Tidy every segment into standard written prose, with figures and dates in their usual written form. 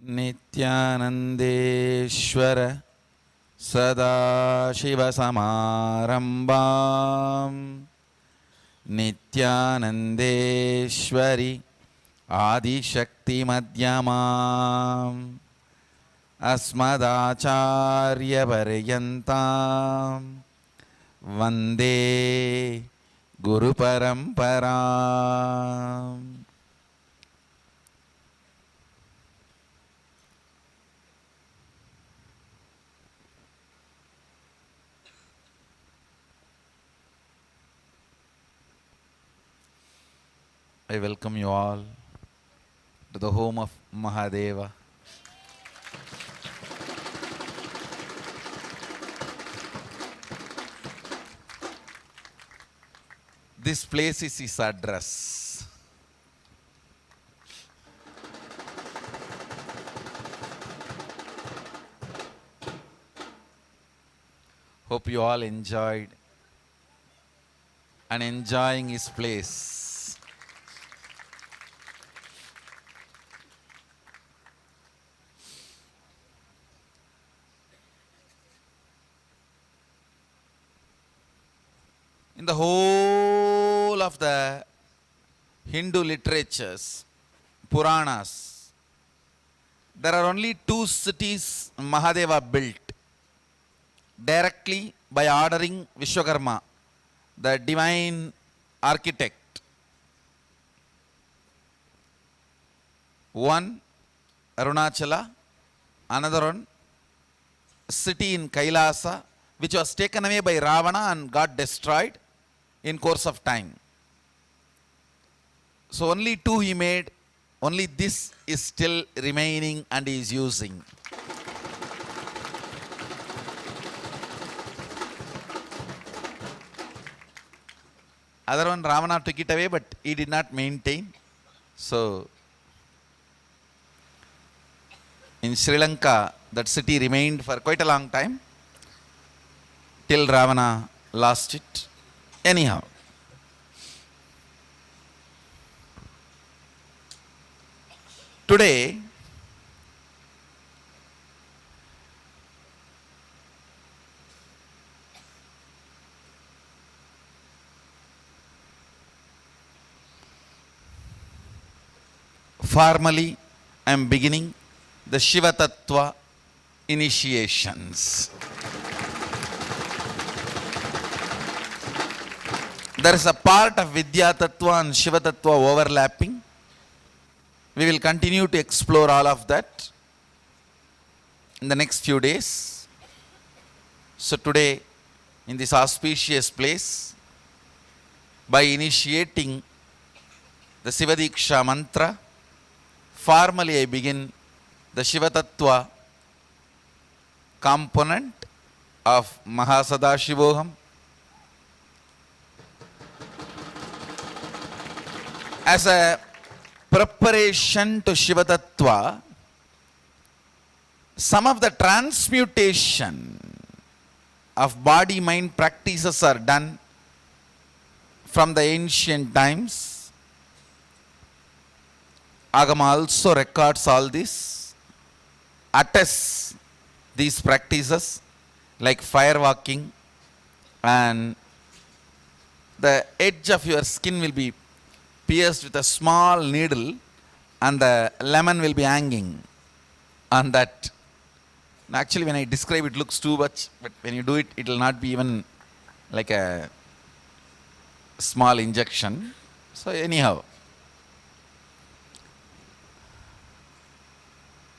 नित्यानन्देश्वर सदाशिवसमारम्भां नित्यानन्देश्वरि आदिशक्तिमध्यमाम् अस्मदाचार्यपर्यन्तां वन्दे गुरुपरम्पराम्. I welcome you all to the home of Mahadeva. This place is his address. Hope you all enjoyed and enjoying his place. In the whole of the Hindu literatures, Puranas, there are only two cities Mahadeva built directly by ordering Vishwakarma, the divine architect. One, Arunachala, another one, city in Kailasa, which was taken away by Ravana and got destroyed in course of time. So only two he made, only this is still remaining and he is using. Other one Ravana took it away, but he did not maintain. So in Sri Lanka, that city remained for quite a long time till Ravana lost it. Anyhow, today formally I am beginning the Shiva Tattva initiations. There is a part of Vidya Tattva and Shiva Tattva overlapping. We will continue to explore all of that in the next few days. So today, in this auspicious place, by initiating the Sivadiksha mantra, formally I begin the Shiva Tattva component of Mahasadashivoham. As a preparation to Shiva Tattva, some of the transmutation of body-mind practices are done from the ancient times. Agama also records all this, attests these practices like fire walking, and the edge of your skin will be pierced with a small needle and the lemon will be hanging on that. Actually, when I describe it, looks too much, but when you do it, it will not be even like a small injection. So anyhow,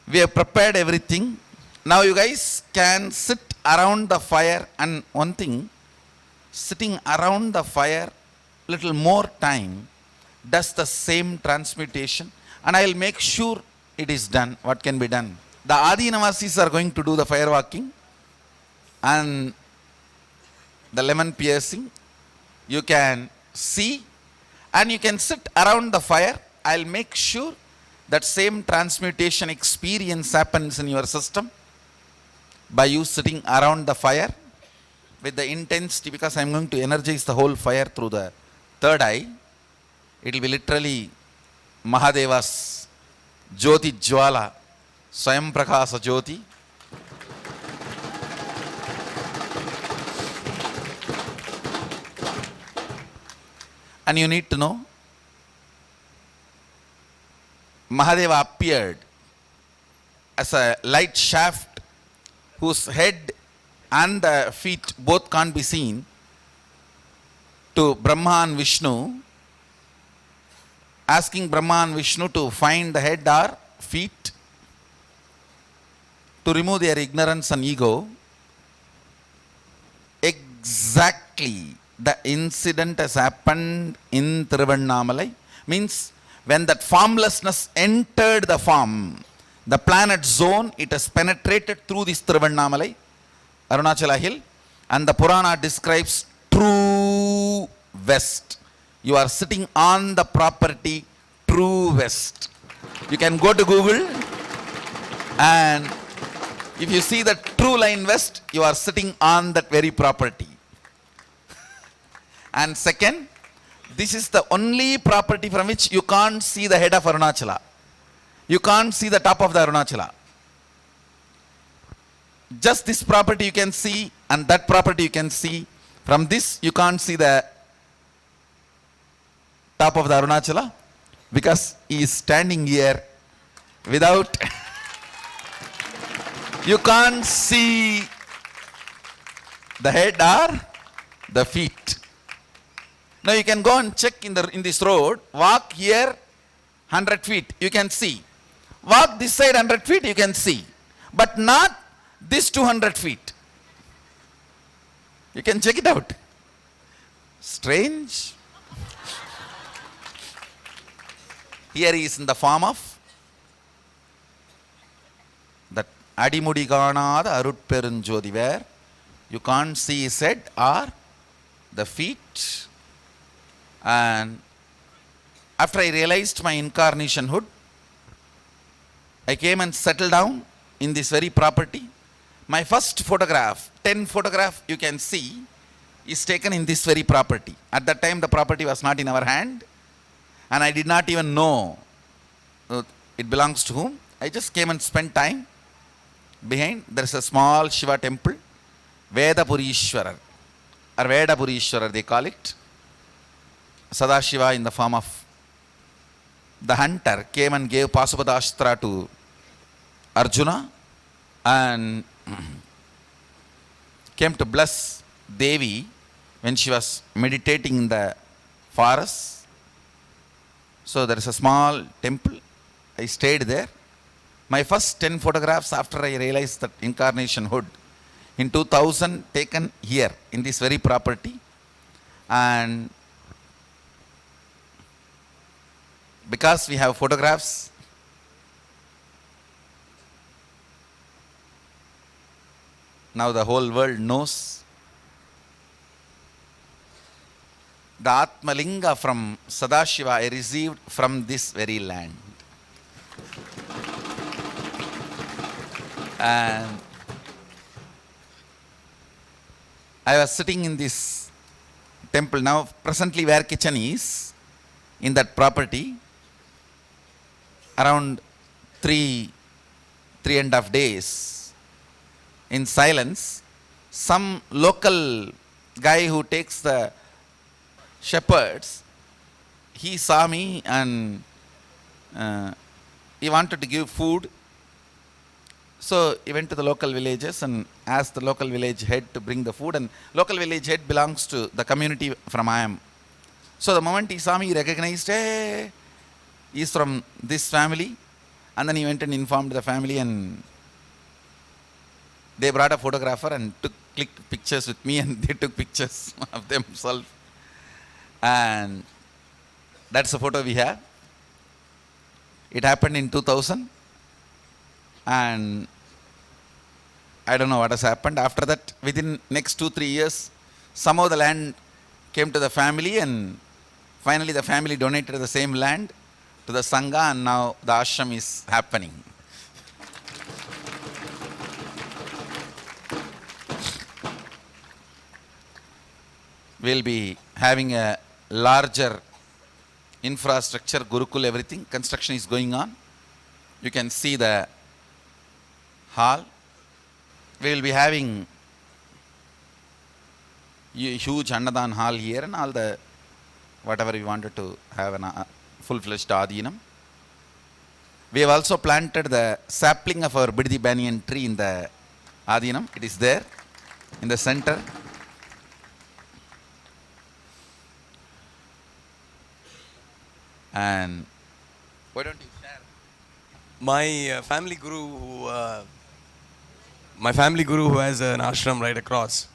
we have prepared everything. Now you guys can sit around the fire, and one thing, sitting around the fire little more time does the same transmutation, and I will make sure it is done, what can be done. The Adi Navasis are going to do the fire walking and the lemon piercing. You can see and you can sit around the fire. I will make sure that same transmutation experience happens in your system by you sitting around the fire with the intensity, because I am going to energize the whole fire through the third eye. It will be literally Mahadeva's Jyoti Jwala Swayam Prakasa Jyoti. And you need to know, Mahadeva appeared as a light shaft whose head and the feet both can't be seen to Brahma and Vishnu, asking Brahma and Vishnu to find the head or feet to remove their ignorance and ego. Exactly the incident has happened in Tiruvannamalai. Means when that formlessness entered the form, the planet zone, it has penetrated through this Tiruvannamalai, Arunachala hill, and the Purana describes true west. You are sitting on the property true west. You can go to Google, and if you see the true line west, you are sitting on that very property. And second, this is the only property from which you can't see the head of Arunachala. You can't see the top of the Arunachala. Just this property you can see, and that property you can see. From this you can't see the top of the Arunachala, because he is standing here without you can't see the head or the feet. Now you can go and check in this road, walk here 100 feet, you can see. Walk this side 100 feet, you can see. But not this 200 feet. You can check it out. Strange. Here he is in the form of that Adimudi Ganada Arutperunjodi, where you can't see his head or the feet. And after I realized my incarnationhood, I came and settled down in this very property. My first photograph, 10 photograph you can see, is taken in this very property. At that time the property was not in our hand, and I did not even know it belongs to whom. I just came and spent time. Behind there is a small Shiva temple, Vedapurishwarar, or Vedapurishwarar they call it. Sadashiva in the form of the hunter came and gave Pasupadashtra to Arjuna and came to bless Devi when she was meditating in the forest. So there is a small temple. I stayed there. My first 10 photographs after I realized that incarnationhood in 2000 taken here in this very property. And because we have photographs, now the whole world knows the Atmalinga from Sadashiva I received from this very land. And I was sitting in this temple. Now presently where kitchen is, in that property, around 3.5 days in silence, some local guy who takes the shepherds, he saw me and he wanted to give food. So he went to the local villages and asked the local village head to bring the food, and local village head belongs to the community from I am. So the moment he saw me, he recognized, hey, he's from this family. And then he went and informed the family, and they brought a photographer and clicked pictures with me, and they took pictures of themselves. And that's the photo we have. It happened in 2000. And I don't know what has happened. After that, within next 2-3 years, somehow the land came to the family, and finally the family donated the same land to the Sangha, and now the ashram is happening. We'll be having a larger infrastructure, Gurukul, everything. Construction is going on. You can see the hall. We will be having huge Annadan hall here and all the whatever we wanted to have a full-fledged Adhinam. We have also planted the sapling of our Biddi banyan tree in the Adhinam. It is there in the center. And why don't you share? My family guru, who has an ashram right across,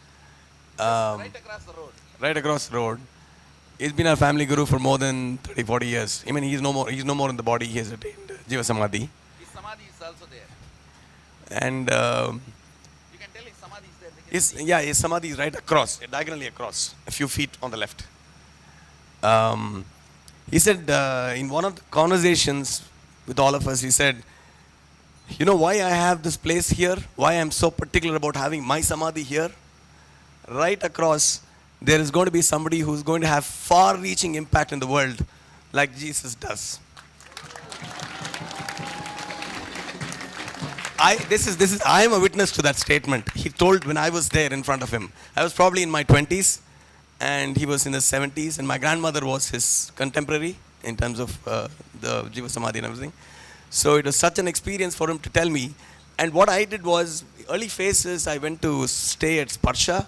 Right across the road. right across the road. He's been our family guru for more than 30, 40 years. I mean, he's no more in the body. He has attained Jiva Samadhi. His samadhi is also there. And You can tell his samadhi is there. his Samadhi is right across, diagonally across, a few feet on the left. He said in one of the conversations with all of us, he said, you know why I have this place here? Why I'm so particular about having my Samadhi here? Right across, there is going to be somebody who's going to have far-reaching impact in the world like Jesus does. I am a witness to that statement. He told when I was there in front of him. I was probably in my 20s and he was in his 70s, and my grandmother was his contemporary in terms of the Jiva Samadhi and everything. So it was such an experience for him to tell me. And what I did was, early phases, I went to stay at Sparsha,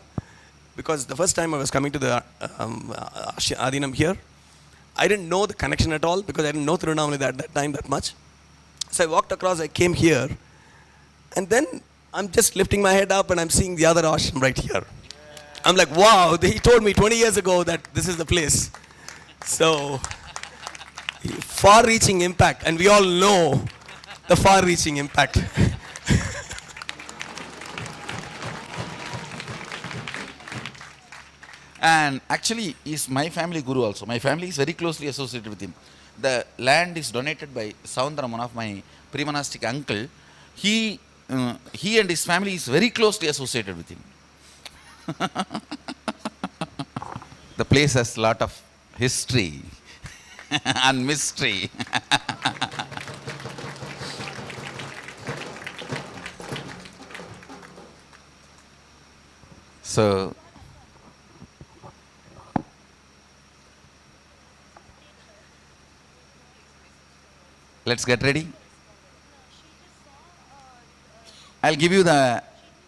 because the first time I was coming to the Adhinam here, I didn't know the connection at all, because I didn't know Tirunnamalai at that time that much. So I walked across, I came here, and then I'm just lifting my head up and I'm seeing the other ashram right here. I'm like, wow, he told me 20 years ago that this is the place. So, far-reaching impact, and we all know the far-reaching impact. And actually, is my family guru also. My family is very closely associated with him. The land is donated by Soundaram, one of my pre-monastic uncle. He and his family is very closely associated with him. The place has a lot of history and mystery. So, let's get ready. I'll give you the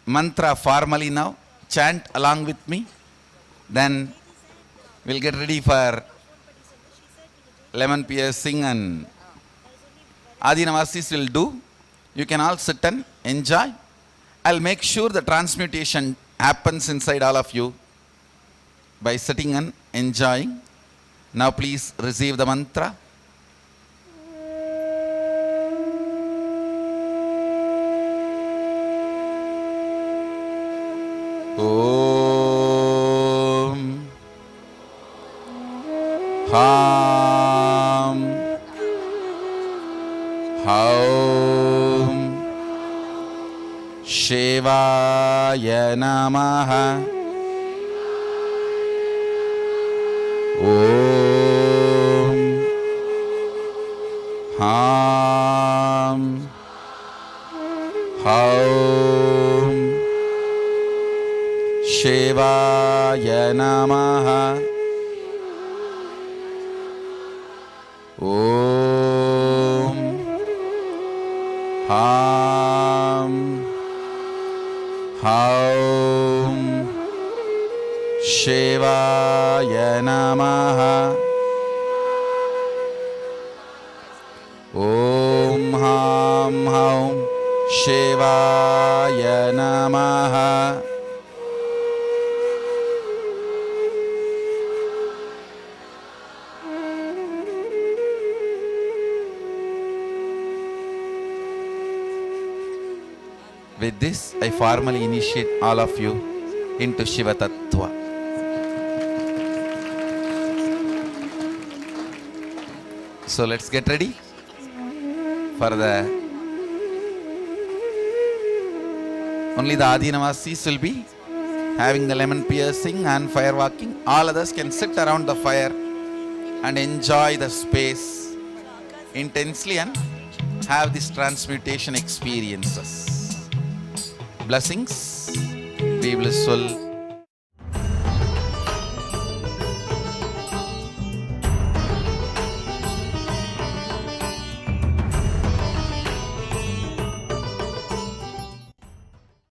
mantra formally now. Chant along with me. Then we'll get ready for lemon piercing and Adhinavasis will do. You can all sit and enjoy. I'll make sure the transmutation happens inside all of you by sitting and enjoying. Now please receive the mantra. Om Ham Haum Shivaya Namaha. Om Ham Haum Shivaya Namaha. Om Ham Haum Shivaya Namaha. Om Ham Haum Shivaya Namaha. With this, I formally initiate all of you into Shiva Tattva. So let's get ready for only the Adhinavasis will be having the lemon piercing and fire walking. All others can sit around the fire and enjoy the space intensely and have these transmutation experiences. blessings. Be blissful.